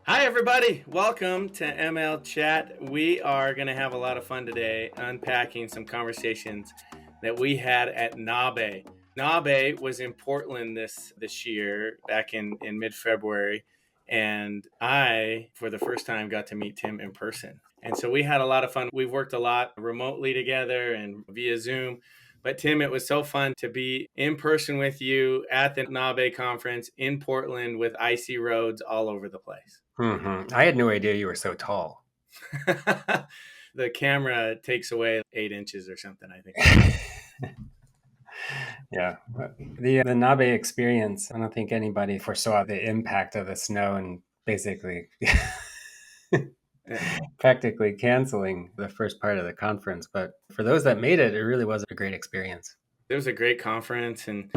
Hi, everybody. Welcome to ML Chat. We are going to have a lot of fun today unpacking some conversations that we had at NABE. NABE was in Portland this year, back in mid-February, and I, for the first time, got to meet Tim in person. And so we had a lot of fun. We've worked a lot remotely together and via Zoom. But Tim, it was so fun to be in person with you at the NABE conference in Portland with icy roads all over the place. I had no idea you were so tall. The camera takes away 8 inches or something, I think. Yeah. The Nabe experience, I don't think anybody foresaw the impact of the snow and basically practically canceling the first part of the conference. But for those that made it, it really was a great experience. It was a great conference, and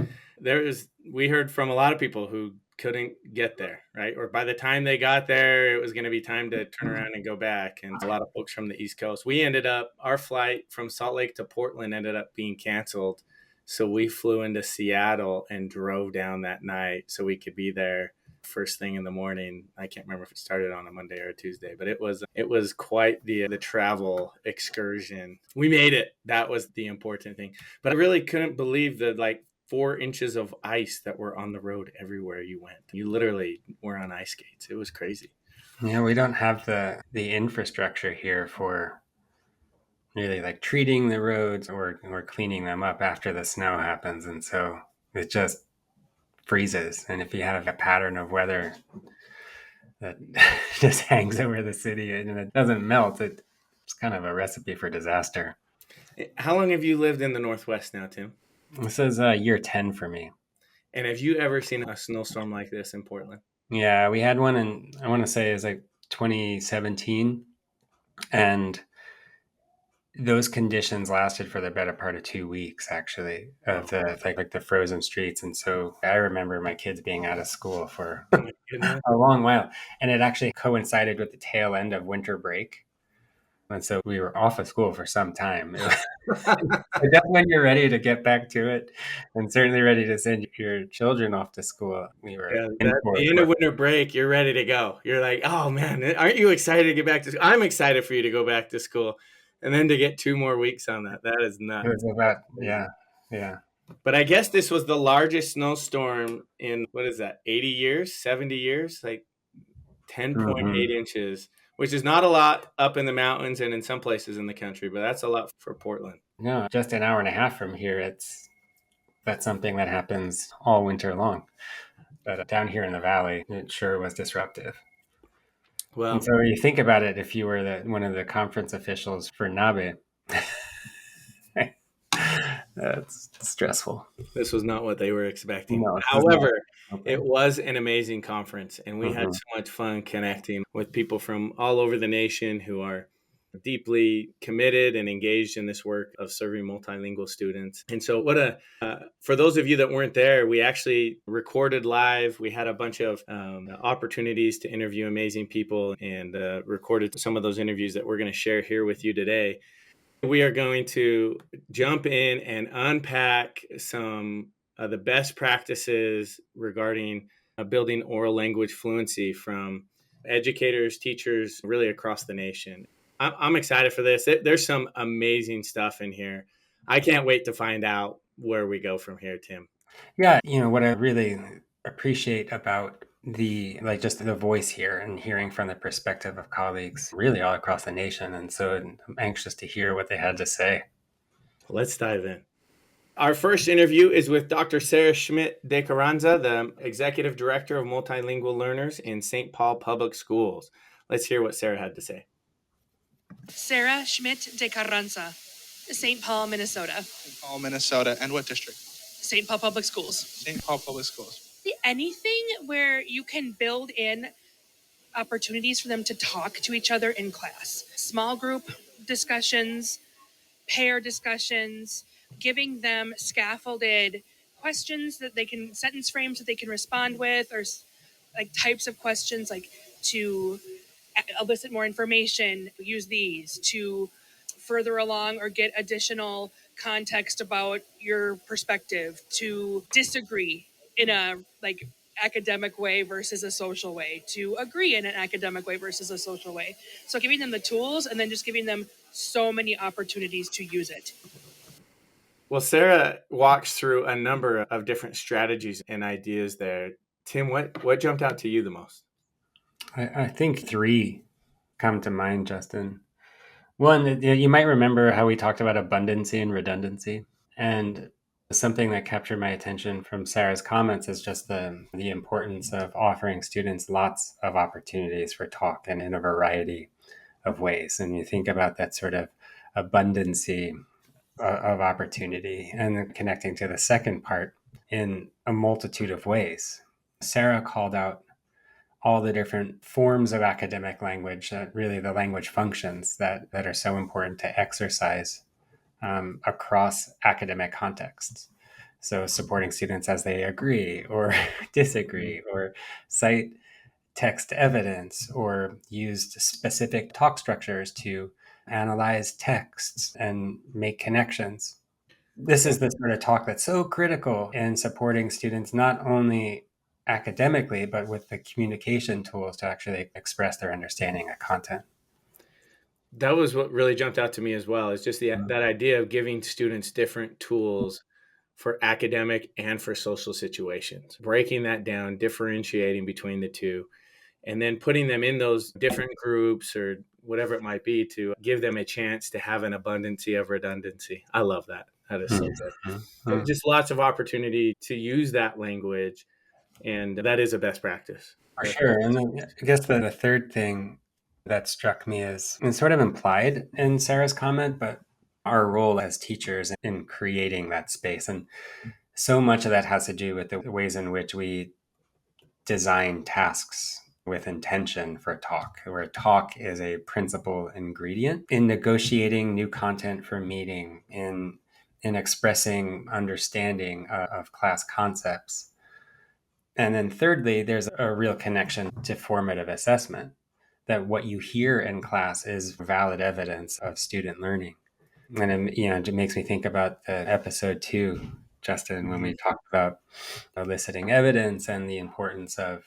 we heard from a lot of people who couldn't get there, right? Or by the time they got there, it was going to be time to turn around and go back. And a lot of folks from the East Coast. Our flight from Salt Lake to Portland ended up being canceled. So we flew into Seattle and drove down that night so we could be there first thing in the morning. I can't remember if it started on a Monday or a Tuesday, but it was quite the travel excursion. We made it. That was the important thing. But I really couldn't believe the 4 inches of ice that were on the road everywhere you went. You literally were on ice skates. It was crazy. Yeah, we don't have the infrastructure here for really like treating the roads or cleaning them up after the snow happens. And so it just freezes. And if you have a pattern of weather that just hangs over the city and it doesn't melt, it's kind of a recipe for disaster. How long have you lived in the Northwest now, Tim? This is year 10 for me. And have you ever seen a snowstorm like this in Portland? Yeah, we had one in, I want to say, it's like 2017. And those conditions lasted for the better part of 2 weeks, actually, Oh, of the like the frozen streets. And so I remember my kids being out of school for oh my goodness. a long while. And it actually coincided with the tail end of winter break. And so we were off of school for some time. That's when you're ready to get back to it and certainly ready to send your children off to school. We were Yeah, in that for the it. end of winter break, you're ready to go. You're like, oh man, aren't you excited to get back to school? I'm excited for you to go back to school. And then to get 2 more weeks on that. That is It nuts. was about, yeah, yeah. But I guess this was the largest snowstorm in what is that, 80 years, 70 years? Like 10.8 hmm inches, which is not a lot up in the mountains and in some places in the country, but that's a lot for Portland. No, just an hour and a half from here, that's something that happens all winter long. But down here in the valley, it sure was disruptive. And Well, so you think about it, if you were one of the conference officials for NABE, that's stressful. this was not what they were expecting. No, this is not However, it open. was an amazing conference, and we had hmm so much fun connecting with people from all over the nation who are deeply committed and engaged in this work of serving multilingual students. And so, for those of you that weren't there, we actually recorded live. We had a bunch of opportunities to interview amazing people and recorded some of those interviews that we're going to share here with you today. We are going to jump in and unpack some of the best practices regarding building oral language fluency from educators, teachers, really across the nation. I'm excited for this. There's some amazing stuff in here. I can't wait to find out where we go from here, Tim. Yeah, what I really appreciate about just the voice here and hearing from the perspective of colleagues really all across the nation. And so I'm anxious to hear what they had to say. Let's dive in. Our first interview is with Dr. Sarah Schmidt de Carranza, the Executive Director of Multilingual Learners in St. Paul Public Schools. Let's hear what Sarah had to say. Sarah Schmidt de Carranza, St. Paul, Minnesota. St. Paul, Minnesota. And what district? St. Paul Public Schools. St. Paul Public Schools. Anything where you can build in opportunities for them to talk to each other in class. Small group discussions, pair discussions, giving them scaffolded questions that they can, sentence frames that they can respond with, or like types of questions like to elicit more information, use these to further along or get additional context about your perspective, to disagree in a like academic way versus a social way, to agree in an academic way versus a social way. So giving them the tools and then just giving them so many opportunities to use it. Well, Sarah walks through a number of different strategies and ideas there. Tim, what jumped out to you the most? I think three come to mind, Justin. One, you might remember how we talked about abundancy and redundancy. And something that captured my attention from Sarah's comments is just the importance of offering students lots of opportunities for talk and in a variety of ways. And you think about that sort of abundancy of opportunity and then connecting to the second part in a multitude of ways. Sarah called out all the different forms of academic language, really the language functions that are so important to exercise across academic contexts. So supporting students as they agree or disagree or cite text evidence or used specific talk structures to analyze texts and make connections. This is the sort of talk that's so critical in supporting students not only academically, but with the communication tools to actually express their understanding of content. That was what really jumped out to me as well. Is just that idea of giving students different tools for academic and for social situations, breaking that down, differentiating between the two, and then putting them in those different groups or whatever it might be to give them a chance to have an abundancy of redundancy. I love that. That is so good. So just lots of opportunity to use that language, and that is a best practice. For sure. And then I guess the third thing that struck me is, and sort of implied in Sarah's comment, but our role as teachers in creating that space. And so much of that has to do with the ways in which we design tasks with intention for talk, where talk is a principal ingredient in negotiating new content for meeting, in expressing understanding of class concepts. And then thirdly, there's a real connection to formative assessment, that what you hear in class is valid evidence of student learning. And it makes me think about the episode 2, Justin, when we talked about eliciting evidence and the importance of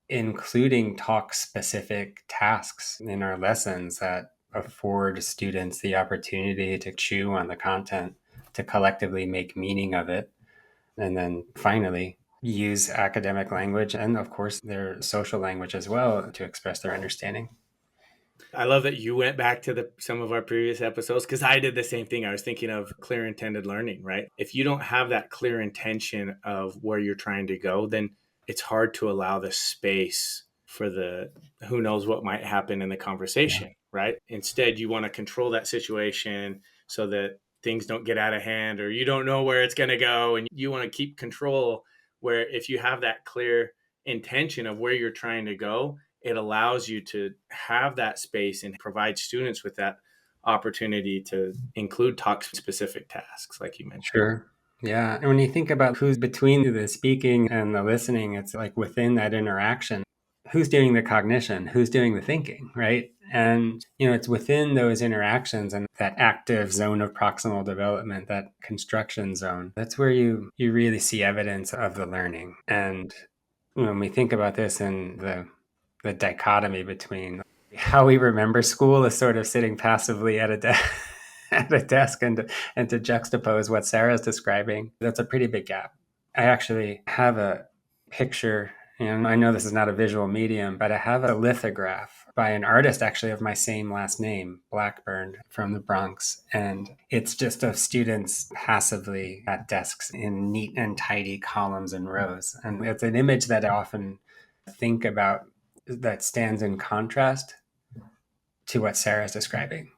including talk specific tasks in our lessons that afford students the opportunity to chew on the content, to collectively make meaning of it, and then finally use academic language and of course their social language as well to express their understanding. I love that you went back to some of our previous episodes, because I did the same thing. I was thinking of clear intended learning, right? If you don't have that clear intention of where you're trying to go, then it's hard to allow the space for the who knows what might happen in the conversation, right? Instead, you want to control that situation so that things don't get out of hand, or you don't know where it's going to go, and you want to keep control. Where if you have that clear intention of where you're trying to go, it allows you to have that space and provide students with that opportunity to include talk specific tasks, like you mentioned. Sure. Yeah. And when you think about who's between the speaking and the listening, it's like within that interaction, who's doing the cognition, who's doing the thinking, right? And, it's within those interactions and that active zone of proximal development, that construction zone, that's where you really see evidence of the learning. And when we think about this in the dichotomy between how we remember school is sort of sitting passively at a desk and to juxtapose what Sarah's describing, that's a pretty big gap. I actually have a picture, and I know this is not a visual medium, but I have a lithograph by an artist actually of my same last name, Blackburn, from the Bronx. And it's just of students passively at desks in neat and tidy columns and rows. And it's an image that I often think about that stands in contrast to what Sarah's describing,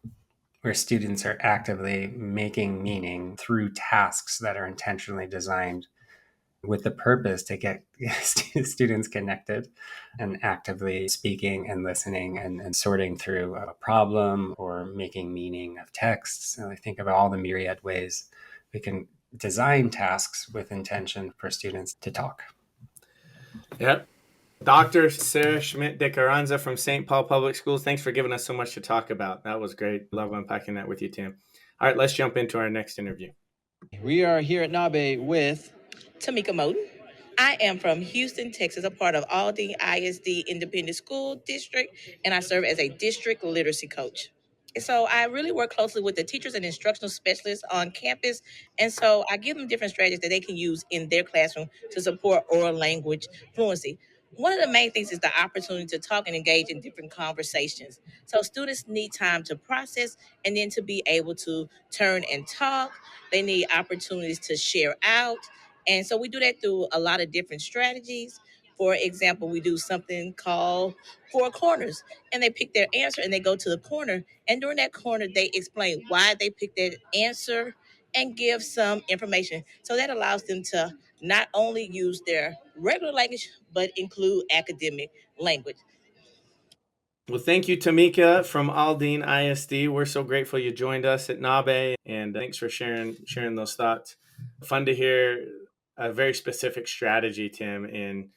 where students are actively making meaning through tasks that are intentionally designed with the purpose to get students connected and actively speaking and listening and sorting through a problem or making meaning of texts. And I think of all the myriad ways we can design tasks with intention for students to talk. Yep. Dr. Sarah Schmidt de Carranza from St. Paul Public Schools, thanks for giving us so much to talk about. That was great. Love unpacking that with you, Tim. All right, let's jump into our next interview. We are here at NABE with Tamika Moten. I am from Houston, Texas, a part of Aldine ISD Independent School District, and I serve as a district literacy coach. So I really work closely with the teachers and instructional specialists on campus. And so I give them different strategies that they can use in their classroom to support oral language fluency. One of the main things is the opportunity to talk and engage in different conversations. So students need time to process and then to be able to turn and talk. They need opportunities to share out. And so we do that through a lot of different strategies. For example, we do something called Four Corners, and they pick their answer and they go to the corner. And during that corner, they explain why they picked that answer and give some information. So that allows them to not only use their regular language, but include academic language. Well, thank you, Tamika from Aldine ISD. We're so grateful you joined us at NABE, and thanks for sharing those thoughts. Fun to hear a very specific strategy, Tim, in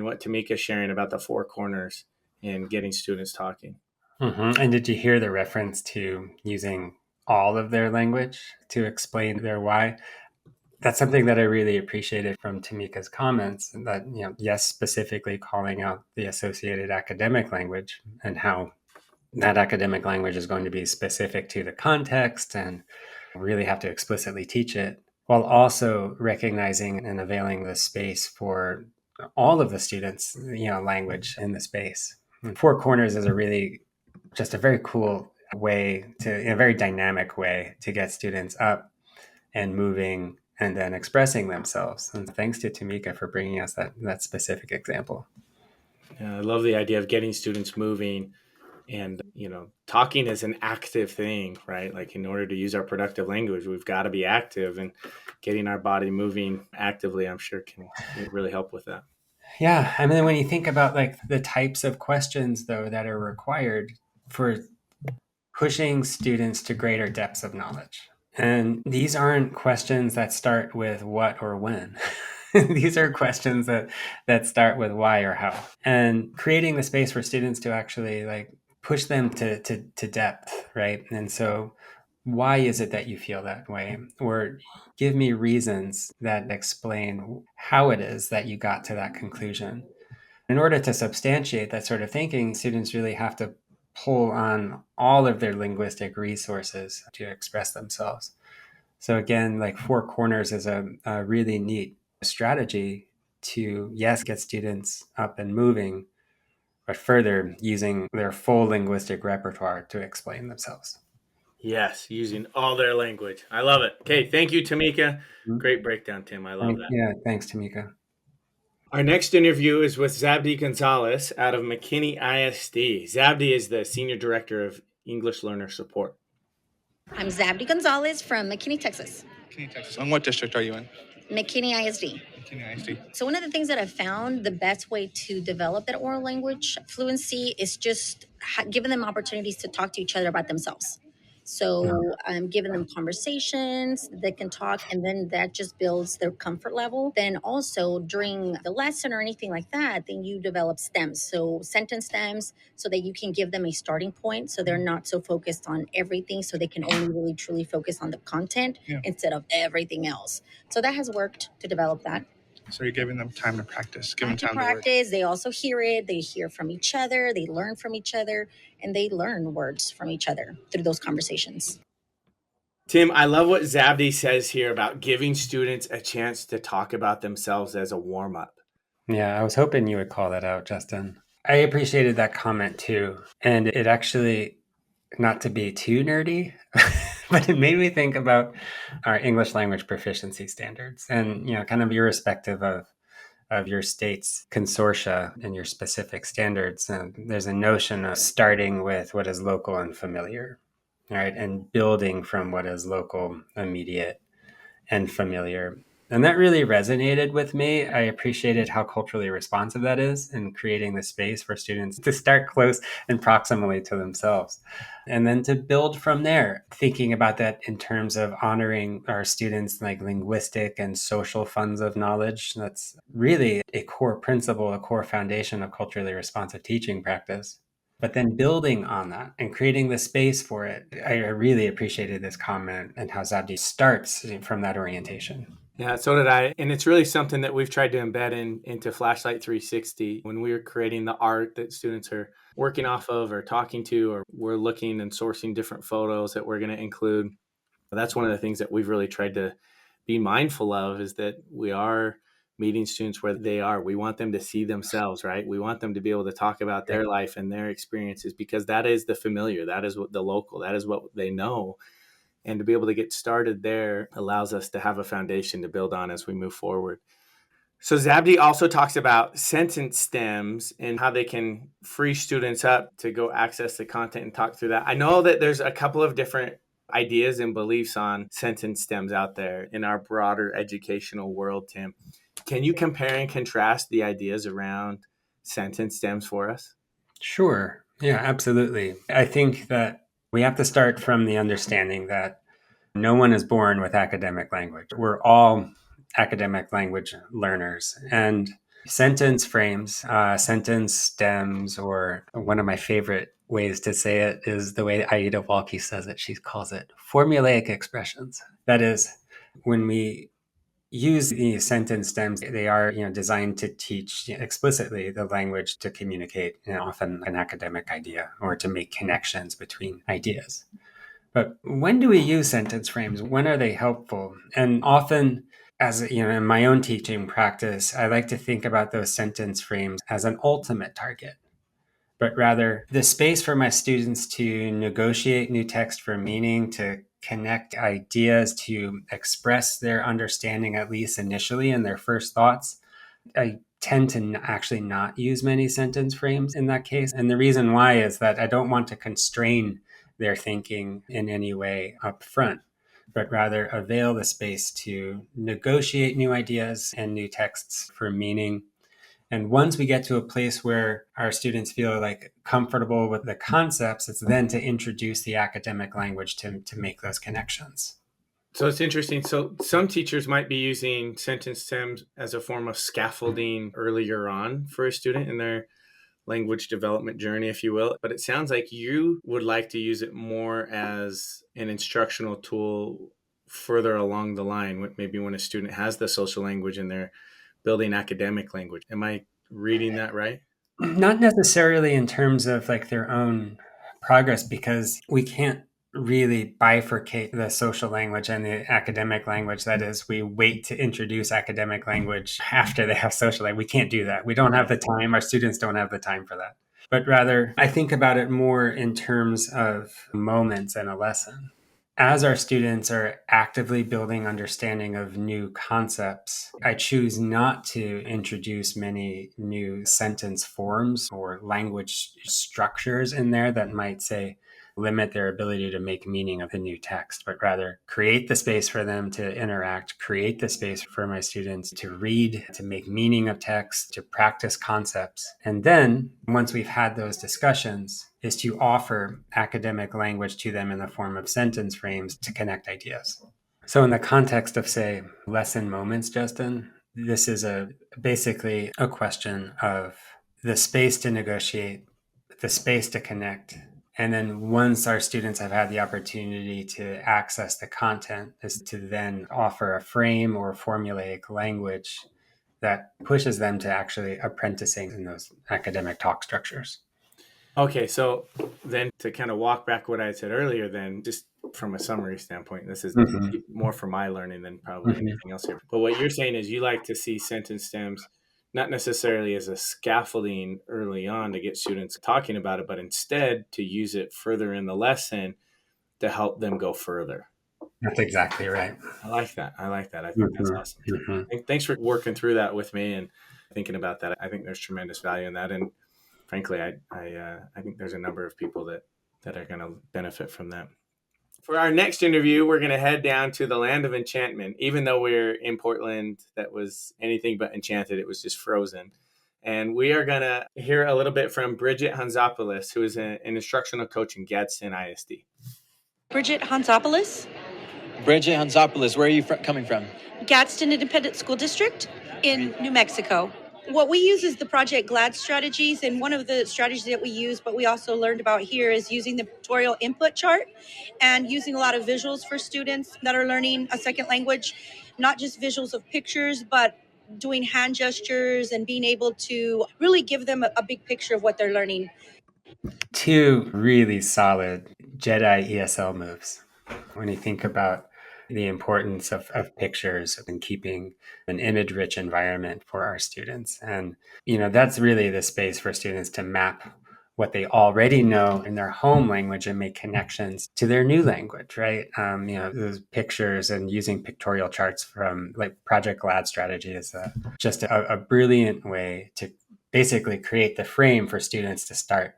what Tamika's sharing about the four corners and getting students talking. Mm-hmm. And did you hear the reference to using all of their language to explain their why? That's something that I really appreciated from Tamika's comments, that, yes, specifically calling out the associated academic language and how that academic language is going to be specific to the context and really have to explicitly teach it, while also recognizing and availing the space for all of the students, language in the space. And Four Corners is just a very cool way in a very dynamic way to get students up and moving and then expressing themselves. And thanks to Tamika for bringing us that specific example. I love the idea of getting students moving, and talking is an active thing, right? Like, in order to use our productive language, we've got to be active, and getting our body moving actively, I'm sure, can really help with that. Yeah, I mean, when you think about like the types of questions though that are required for pushing students to greater depths of knowledge, and these aren't questions that start with what or when. These are questions that start with why or how, and creating the space for students to actually like push them to depth, right? And so, why is it that you feel that way? Or give me reasons that explain how it is that you got to that conclusion. In order to substantiate that sort of thinking, students really have to pull on all of their linguistic resources to express themselves. So again, like Four Corners is a really neat strategy to, yes, get students up and moving, but further using their full linguistic repertoire to explain themselves. Yes, using all their language. I love it. Okay, thank you, Tamika. Great breakdown, Tim. I love that. Yeah, thanks, Tamika. Our next interview is with Zabdi Gonzalez out of McKinney ISD. Zabdi is the Senior Director of English Learner Support. I'm Zabdi Gonzalez from McKinney, Texas. McKinney, Texas. And what district are you in? McKinney ISD. McKinney ISD. So one of the things that I've found the best way to develop that oral language fluency is just giving them opportunities to talk to each other about themselves. So I'm giving them conversations that can talk, and then that just builds their comfort level. Then also during the lesson or anything like that, then you develop stems. So sentence stems, so that you can give them a starting point, so they're not so focused on everything, so they can only really truly focus on the content instead of everything else. So that has worked to develop that. So you're giving them time to practice, give them time to practice. They also hear it. They hear from each other. They learn from each other, and they learn words from each other through those conversations. Tim, I love what Zabdi says here about giving students a chance to talk about themselves as a warm-up. Yeah, I was hoping you would call that out, Justin. I appreciated that comment too. And it actually, not to be too nerdy, but it made me think about our English language proficiency standards, and kind of irrespective of your state's consortia and your specific standards. There's a notion of starting with what is local and familiar, right, and building from what is local, immediate, and familiar. And that really resonated with me. I appreciated how culturally responsive that is in creating the space for students to start close and proximally to themselves. And then to build from there, thinking about that in terms of honoring our students' like linguistic and social funds of knowledge. That's really a core principle, a core foundation of culturally responsive teaching practice. But then building on that and creating the space for it. I really appreciated this comment and how Zabdi starts from that orientation. Yeah, so did I. And it's really something that we've tried to embed into Flashlight 360 when we're creating the art that students are working off of or talking to, or we're looking and sourcing different photos that we're going to include. That's one of the things that we've really tried to be mindful of, is that we are meeting students where they are. We want them to see themselves, right? We want them to be able to talk about their life and their experiences, because that is the familiar, that is what the local, that is what they know. And to be able to get started there allows us to have a foundation to build on as we move forward. So Zabdi also talks about sentence stems and how they can free students up to go access the content and talk through that. I know that there's a couple of different ideas and beliefs on sentence stems out there in our broader educational world, Tim. Can you compare and contrast the ideas around sentence stems for us? Sure. Yeah, absolutely. I think that we have to start from the understanding that no one is born with academic language. We're all academic language learners. And sentence frames, sentence stems, or one of my favorite ways to say it is the way Aida Walke says it. She calls it formulaic expressions. That is, when we use the sentence stems, they are designed to teach explicitly the language to communicate often an academic idea or to make connections between ideas. But when do we use sentence frames? When are they helpful? And often, as in my own teaching practice, I like to think about those sentence frames as an ultimate target, but rather the space for my students to negotiate new text for meaning, to connect ideas, to express their understanding, at least initially in their first thoughts. I tend to actually not use many sentence frames in that case. And the reason why is that I don't want to constrain their thinking in any way up front, but rather avail the space to negotiate new ideas and new texts for meaning. And once we get to a place where our students feel like comfortable with the concepts, it's then to introduce the academic language to make those connections. So it's interesting. So some teachers might be using sentence stems as a form of scaffolding earlier on for a student in their language development journey, if you will. But it sounds like you would like to use it more as an instructional tool further along the line, maybe when a student has the social language and they're building academic language. Am I reading that right? Not necessarily in terms of like their own progress, because we can't really bifurcate the social language and the academic language. That is, we wait to introduce academic language after they have social language. We can't do that. We don't have the time. Our students don't have the time for that. But rather, I think about it more in terms of moments in a lesson. As our students are actively building understanding of new concepts, I choose not to introduce many new sentence forms or language structures in there that might, say, limit their ability to make meaning of a new text, but rather create the space for them to interact, create the space for my students to read, to make meaning of text, to practice concepts. And then once we've had those discussions, is to offer academic language to them in the form of sentence frames to connect ideas. So in the context of, say, lesson moments, Justin, this is basically a question of the space to negotiate, the space to connect. And then once our students have had the opportunity to access the content, is to then offer a frame or formulaic language that pushes them to actually apprenticing in those academic talk structures. Okay, so then to kind of walk back what I said earlier, then just from a summary standpoint, this is more for my learning than probably anything else here. But what you're saying is you like to see sentence stems not necessarily as a scaffolding early on to get students talking about it, but instead to use it further in the lesson to help them go further. That's exactly right. I like that. I think that's awesome. Thanks for working through that with me and thinking about that. I think there's tremendous value in that. And frankly, I think there's a number of people that are going to benefit from that. For our next interview, we're going to head down to the land of enchantment. Even though we're in Portland, that was anything but enchanted. It was just frozen. And we are going to hear a little bit from Bridget Hanzopoulos, who is an instructional coach in Gadsden ISD. Bridget Hanzopoulos. Bridget Hanzopoulos, where are you coming from? Gadsden Independent School District in New Mexico. What we use is the Project GLAD strategies, and one of the strategies that we use, but we also learned about here, is using the pictorial input chart and using a lot of visuals for students that are learning a second language. not just visuals of pictures, but doing hand gestures and being able to really give them a big picture of what they're learning. 2 really solid Jedi ESL moves. When you think about the importance of pictures and keeping an image-rich environment for our students. And, that's really the space for students to map what they already know in their home language and make connections to their new language, right? Those pictures and using pictorial charts from like Project GLAD strategy is just a brilliant way to basically create the frame for students to start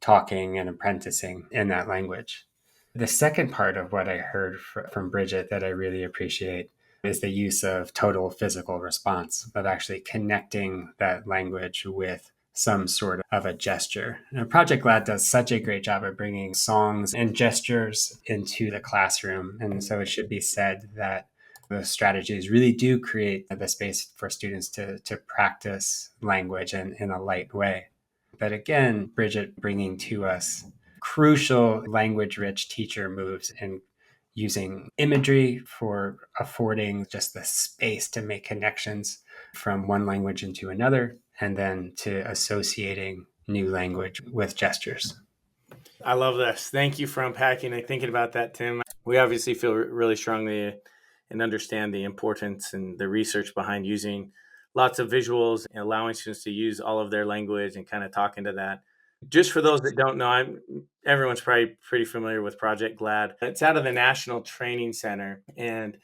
talking and apprenticing in that language. The second part of what I heard from Bridget that I really appreciate is the use of total physical response, of actually connecting that language with some sort of a gesture. And Project GLAD does such a great job of bringing songs and gestures into the classroom. And so it should be said that those strategies really do create the space for students to practice language in a light way. But again, Bridget bringing to us crucial language-rich teacher moves and using imagery for affording just the space to make connections from one language into another, and then to associating new language with gestures. I love this. Thank you for unpacking and thinking about that, Tim. We obviously feel really strongly and understand the importance and the research behind using lots of visuals and allowing students to use all of their language and kind of talk into that. Just for those that don't know, everyone's probably pretty familiar with Project GLAD. It's out of the National Training Center. And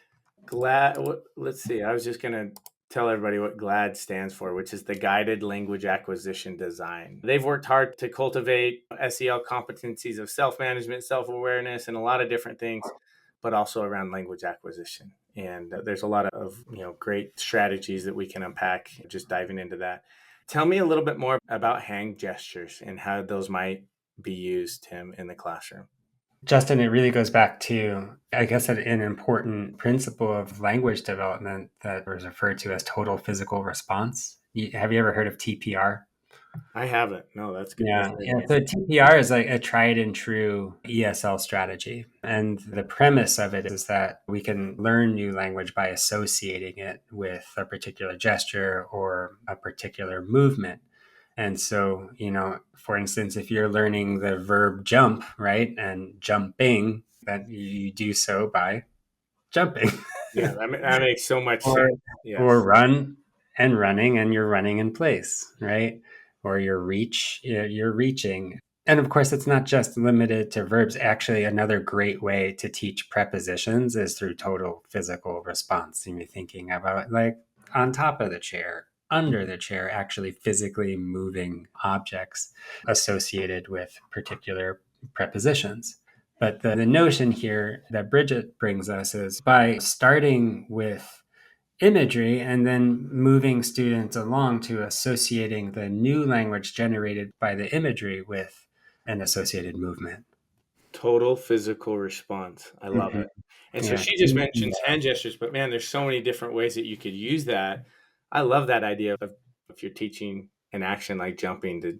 GLAD, let's see, I was just going to tell everybody what GLAD stands for, which is the Guided Language Acquisition Design. They've worked hard to cultivate SEL competencies of self-management, self-awareness, and a lot of different things, but also around language acquisition. And there's a lot of great strategies that we can unpack just diving into that. Tell me a little bit more about hand gestures and how those might be used, Tim, in the classroom. Justin, it really goes back to, I guess, an important principle of language development that was referred to as total physical response. Have you ever heard of TPR? I haven't. No, that's good. Yeah. So TPR is like a tried and true ESL strategy. And the premise of it is that we can learn new language by associating it with a particular gesture or a particular movement. And so, for instance, if you're learning the verb jump, right, and jumping, that you do so by jumping. Yeah, that makes so much sense. Yes. Or run and running, and you're running in place, right? Or you're reaching. And of course, it's not just limited to verbs. Actually, another great way to teach prepositions is through total physical response. And you're thinking about like on top of the chair, under the chair, actually physically moving objects associated with particular prepositions. But the notion here that Bridget brings us is by starting with imagery and then moving students along to associating the new language generated by the imagery with an associated movement. Total physical response. I love it. And so she just mentions hand gestures, but man, there's so many different ways that you could use that. I love that idea of if you're teaching an action like jumping to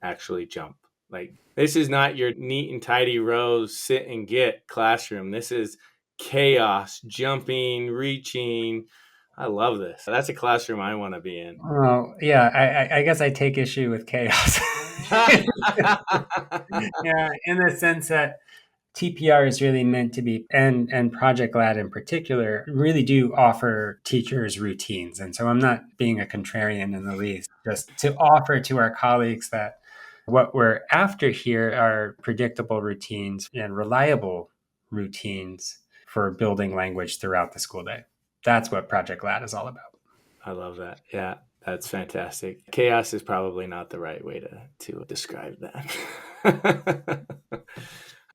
actually jump. Like this is not your neat and tidy rows, sit and get classroom. This is chaos, jumping, reaching. I love this. That's a classroom I want to be in. Oh, yeah. I guess I take issue with chaos. Yeah, in the sense that TPR is really meant to be, and Project GLAD in particular, really do offer teachers routines. And so I'm not being a contrarian in the least, just to offer to our colleagues that what we're after here are predictable routines and reliable routines for building language throughout the school day. That's what Project GLAD is all about. I love that. Yeah, that's fantastic. Chaos is probably not the right way to describe that.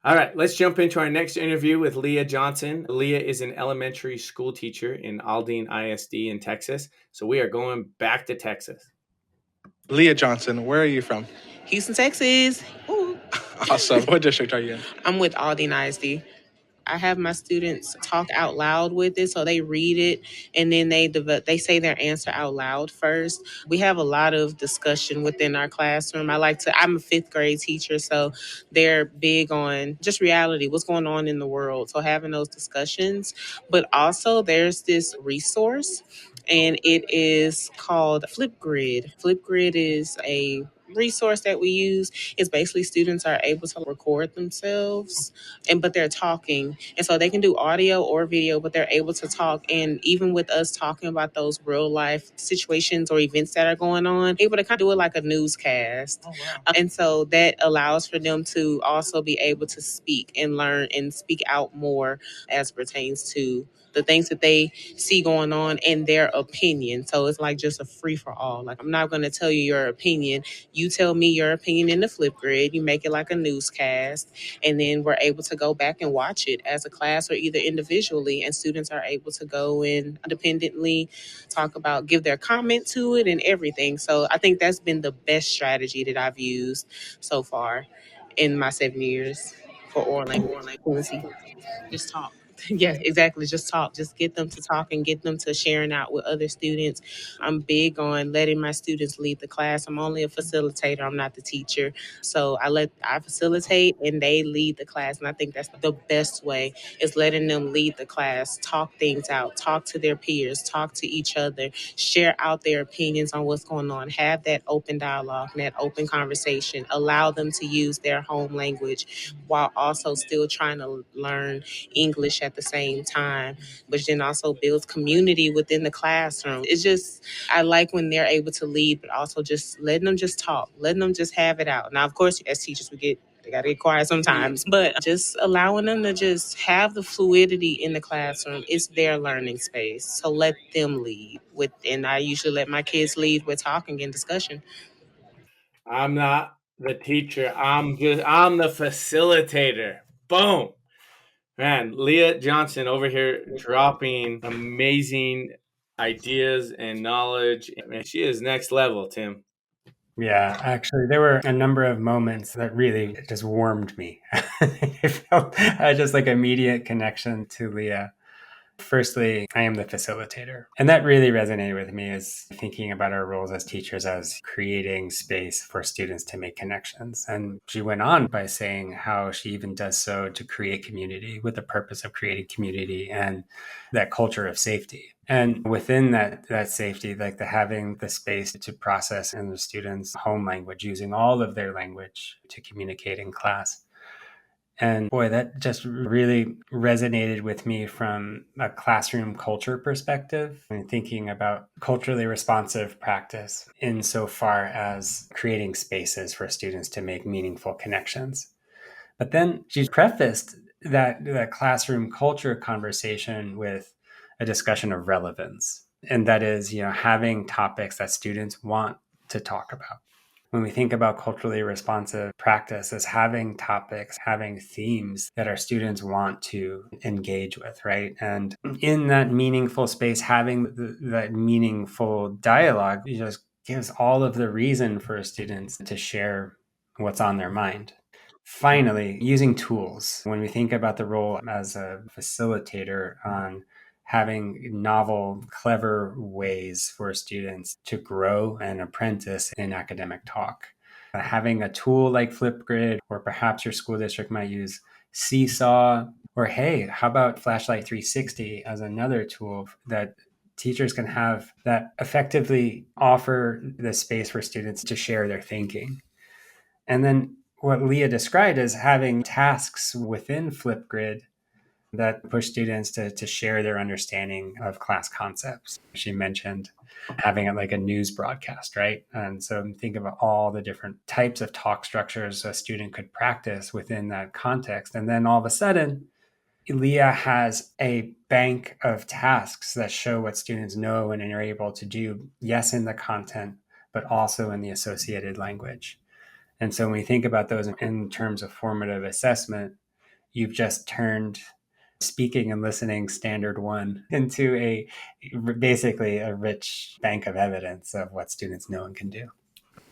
All right, let's jump into our next interview with Leah Johnson. Leah is an elementary school teacher in Aldine ISD in Texas. So we are going back to Texas. Leah Johnson, where are you from? Houston, Texas. Ooh. Awesome. What district are you in? I'm with Aldine ISD. I have my students talk out loud with it, so they read it and then they say their answer out loud first. We have a lot of discussion within our classroom. I'm a fifth grade teacher, so they're big on just reality, what's going on in the world. So having those discussions, but also there's this resource and it is called Flipgrid. Flipgrid is a resource that we use. Is basically students are able to record themselves but they're talking, and so they can do audio or video, but they're able to talk. And even with us talking about those real life situations or events that are going on, able to kind of do it like a newscast. Oh, wow. And so that allows for them to also be able to speak and learn and speak out more as pertains to the things that they see going on in their opinion. So it's like just a free for all. Like, I'm not going to tell you your opinion. You tell me your opinion in the Flipgrid. You make it like a newscast, and then we're able to go back and watch it as a class or either individually, and students are able to go in independently, give their comment to it and everything. So I think that's been the best strategy that I've used so far in my 7 years for oral language fluency. Just talk. Yeah, exactly. Just talk. Just get them to talk and get them to sharing out with other students. I'm big on letting my students lead the class. I'm only a facilitator. I'm not the teacher. So I facilitate and they lead the class. And I think that's the best way, is letting them lead the class, talk things out, talk to their peers, talk to each other, share out their opinions on what's going on, have that open dialogue and that open conversation, allow them to use their home language while also still trying to learn English at the same time, which then also builds community within the classroom. It's just, I like when they're able to lead, but also just letting them just talk, letting them just have it out. Now, of course, as teachers, they gotta get quiet sometimes, but just allowing them to just have the fluidity in the classroom. It's their learning space. So let them lead and I usually let my kids lead with talking and discussion. I'm not the teacher. I'm the facilitator. Boom. Man, Leah Johnson over here dropping amazing ideas and knowledge. Man, she is next level, Tim. Yeah, actually, there were a number of moments that really just warmed me. I felt I had just like immediate connection to Leah. Firstly, I am the facilitator. And that really resonated with me, as thinking about our roles as teachers as creating space for students to make connections. And she went on by saying how she even does so to create community, with the purpose of creating community and that culture of safety. And within that safety, like having the space to process in the students' home language, using all of their language to communicate in class. And boy, that just really resonated with me from a classroom culture perspective, and thinking about culturally responsive practice insofar as creating spaces for students to make meaningful connections. But then she prefaced that classroom culture conversation with a discussion of relevance. And that is, having topics that students want to talk about. When we think about culturally responsive practice as having topics, having themes that our students want to engage with, right? And in that meaningful space, having that meaningful dialogue just gives all of the reason for students to share what's on their mind. Finally, using tools. When we think about the role as a facilitator on having novel, clever ways for students to grow and apprentice in academic talk. Having a tool like Flipgrid, or perhaps your school district might use Seesaw, or hey, how about Flashlight 360 as another tool that teachers can have that effectively offer the space for students to share their thinking. And then what Leah described as having tasks within Flipgrid that push students to share their understanding of class concepts. She mentioned having it like a news broadcast, right? And so think about all the different types of talk structures a student could practice within that context. And then all of a sudden, Leah has a bank of tasks that show what students know and are able to do, yes, in the content, but also in the associated language. And so when we think about those in terms of formative assessment, you've just turned speaking and listening standard one into basically a rich bank of evidence of what students know and can do.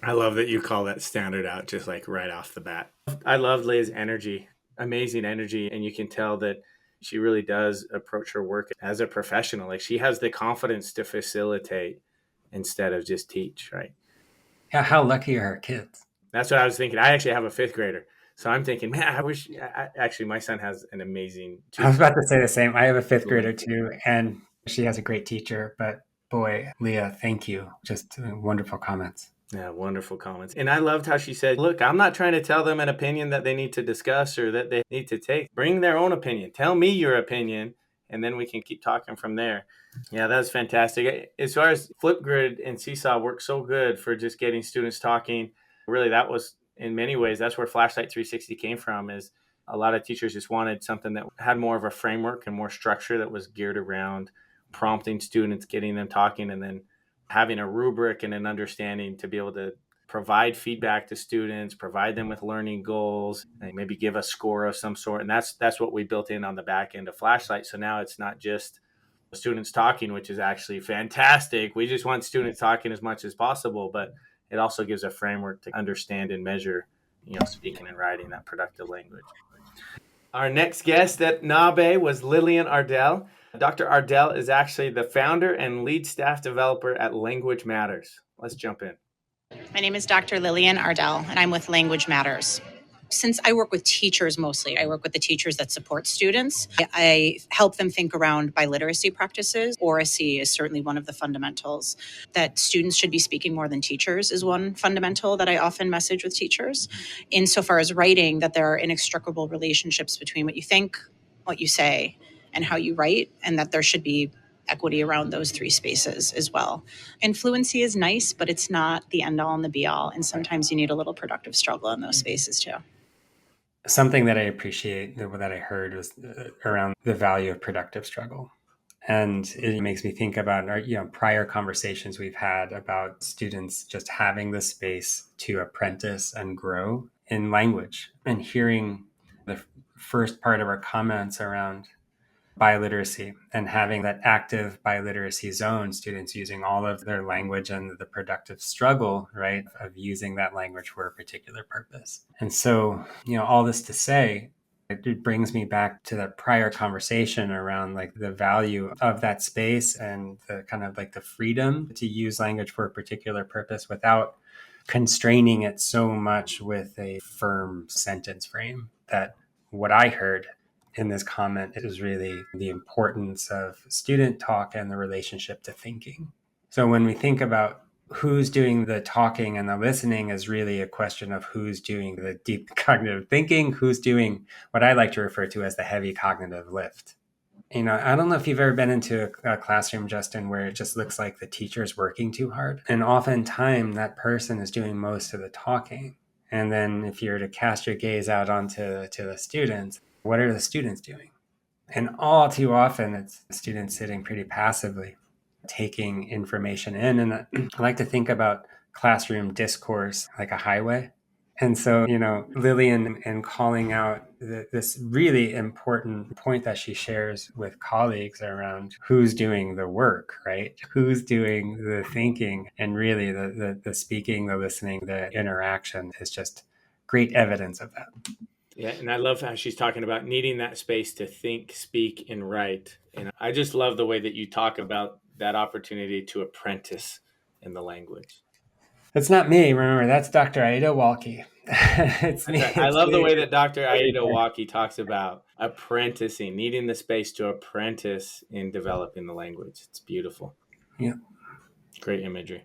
I love that you call that standard out just like right off the bat. I love Leah's energy, amazing energy. And you can tell that She really does approach her work as a professional. Like, she has the confidence to facilitate instead of just teach, right? Yeah, how lucky are our kids? That's what I was thinking. I actually have a fifth grader. So I'm thinking, man, I wish. Actually, my son has an amazing I was teacher. about to say the same. I have a fifth grader too, and she has a great teacher. But boy, Leah, thank you. Just wonderful comments. Yeah, wonderful comments. And I loved how she said, look, I'm not trying to tell them an opinion that they need to discuss or that they need to take. Bring their own opinion. Tell me your opinion, and then we can keep talking from there. Yeah, that's fantastic. As far as Flipgrid and Seesaw work so good for just getting students talking, really that was, in many ways, that's where Flashlight 360 came from. Is a lot of teachers just wanted something that had more of a framework and more structure that was geared around prompting students, getting them talking, and then having a rubric and an understanding to be able to provide feedback to students, provide them with learning goals, and maybe give a score of some sort. And that's what we built in on the back end of Flashlight. So now it's not just students talking, which is actually fantastic. We just want students talking as much as possible, but it also gives a framework to understand and measure, speaking and writing that productive language. Our next guest at NABE was Lillian Ardell. Dr. Ardell is actually the founder and lead staff developer at Language Matters. Let's jump in. My name is Dr. Lillian Ardell, and I'm with Language Matters. Since I work with teachers mostly, I work with the teachers that support students. I help them think around biliteracy practices. Oracy is certainly one of the fundamentals. That students should be speaking more than teachers is one fundamental that I often message with teachers. Insofar as writing, that there are inextricable relationships between what you think, what you say, and how you write, and that there should be equity around those three spaces as well. And fluency is nice, but it's not the end all and the be all. And sometimes you need a little productive struggle in those spaces too. Something that I appreciate that I heard was around the value of productive struggle. And it makes me think about our prior conversations we've had about students just having the space to apprentice and grow in language, and hearing the first part of our comments around biliteracy and having that active biliteracy zone, students using all of their language and the productive struggle, right, of using that language for a particular purpose. And so, all this to say, it brings me back to that prior conversation around like the value of that space and the kind of like the freedom to use language for a particular purpose without constraining it so much with a firm sentence frame. That what I heard in this comment is really the importance of student talk and the relationship to thinking. So when we think about who's doing the talking and the listening, is really a question of who's doing the deep cognitive thinking, who's doing what I like to refer to as the heavy cognitive lift. I don't know if you've ever been into a classroom, Justin, where it just looks like the teacher's working too hard. And oftentimes that person is doing most of the talking. And then if you were to cast your gaze out onto the students, what are the students doing? And all too often, it's the students sitting pretty passively, taking information in. And I like to think about classroom discourse like a highway. And so, Lillian, and calling out this really important point that she shares with colleagues around who's doing the work, right? Who's doing the thinking, and really the speaking, the listening, the interaction is just great evidence of that. Yeah, and I love how she's talking about needing that space to think, speak, and write. And I just love the way that you talk about that opportunity to apprentice in the language. It's not me, remember, that's Dr. Aida Walke. It's me. I love the way that Dr. Aida Walke talks about apprenticing, needing the space to apprentice in developing the language. It's beautiful. Yeah. Great imagery.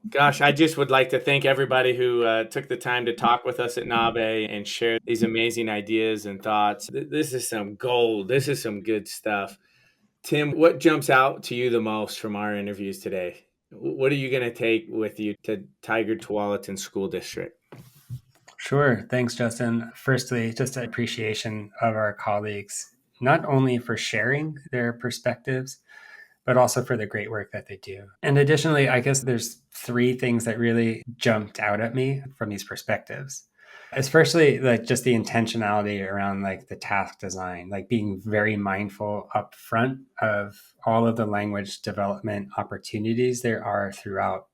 Gosh, I just would like to thank everybody who took the time to talk with us at NABE and share these amazing ideas and thoughts. This is some gold. This is some good stuff. Tim, what jumps out to you the most from our interviews today? What are you going to take with you to Tiger Tualatin School District? Sure. Thanks, Justin. Firstly, just an appreciation of our colleagues, not only for sharing their perspectives, but also for the great work that they do. And additionally, I guess there's three things that really jumped out at me from these perspectives. It's firstly, like just the intentionality around like the task design, like being very mindful up front of all of the language development opportunities there are throughout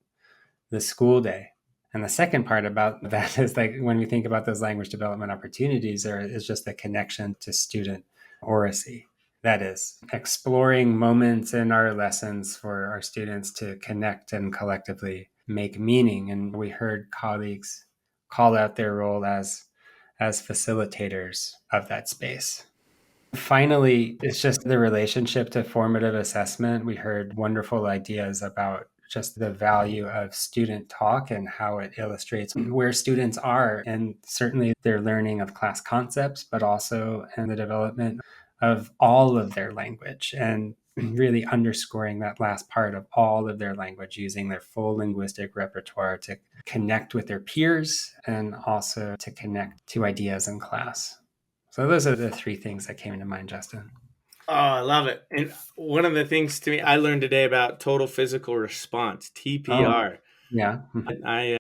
the school day. And the second part about that is like when we think about those language development opportunities, there is just the connection to student oracy. That is, exploring moments in our lessons for our students to connect and collectively make meaning. And we heard colleagues call out their role as facilitators of that space. Finally, it's just the relationship to formative assessment. We heard wonderful ideas about just the value of student talk and how it illustrates where students are, and certainly their learning of class concepts, but also in the development of all of their language, and really underscoring that last part of all of their language, using their full linguistic repertoire to connect with their peers and also to connect to ideas in class. So those are the three things that came into mind, Justin. Oh, I love it. And one of the things to me I learned today about total physical response, TPR. Oh, yeah.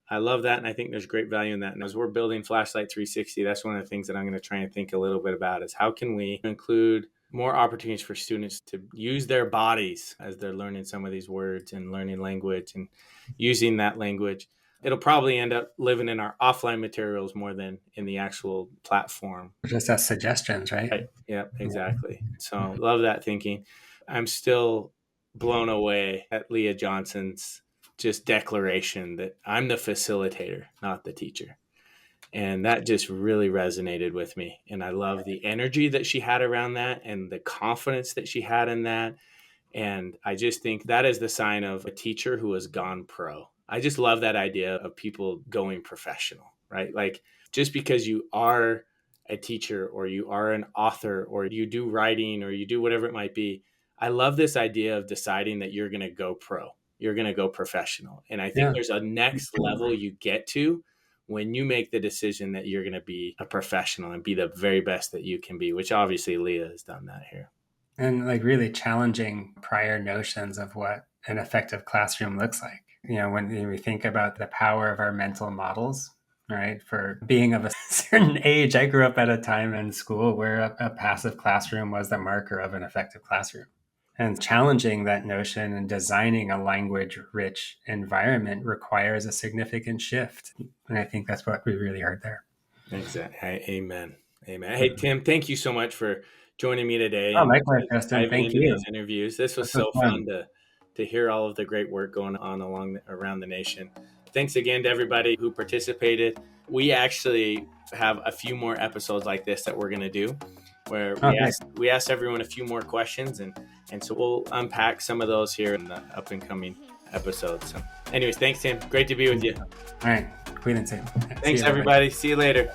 I love that, and I think there's great value in that. And as we're building Flashlight 360, that's one of the things that I'm going to try and think a little bit about is how can we include more opportunities for students to use their bodies as they're learning some of these words and learning language and using that language. It'll probably end up living in our offline materials more than in the actual platform. Just as suggestions, right? Right. Yeah, exactly. So love that thinking. I'm still blown away at Leah Johnson's just declaration that I'm the facilitator, not the teacher. And that just really resonated with me. And I love the energy that she had around that and the confidence that she had in that. And I just think that is the sign of a teacher who has gone pro. I just love that idea of people going professional, right? Like just because you are a teacher or you are an author or you do writing or you do whatever it might be, I love this idea of deciding that you're going to go pro. You're going to go professional. And I think there's a next level you get to when you make the decision that you're going to be a professional and be the very best that you can be, which obviously Leah has done that here. And like really challenging prior notions of what an effective classroom looks like. You know, when we think about the power of our mental models, right? For being of a certain age, I grew up at a time in school where a passive classroom was the marker of an effective classroom. And challenging that notion and designing a language-rich environment requires a significant shift. And I think that's what we really heard there. Exactly. Amen. Amen. Hey, Tim, thank you so much for joining me today. Oh, likewise, Justin. Thank you. These interviews. This was so fun to hear all of the great work going on around the nation. Thanks again to everybody who participated. We actually have a few more episodes like this that we're going to do where we asked everyone a few more questions, and so we'll unpack some of those here in the up and coming episodes. So anyways, thanks, Tim. Great to be with you. All right. Cuídense. Thanks, everybody. See you later.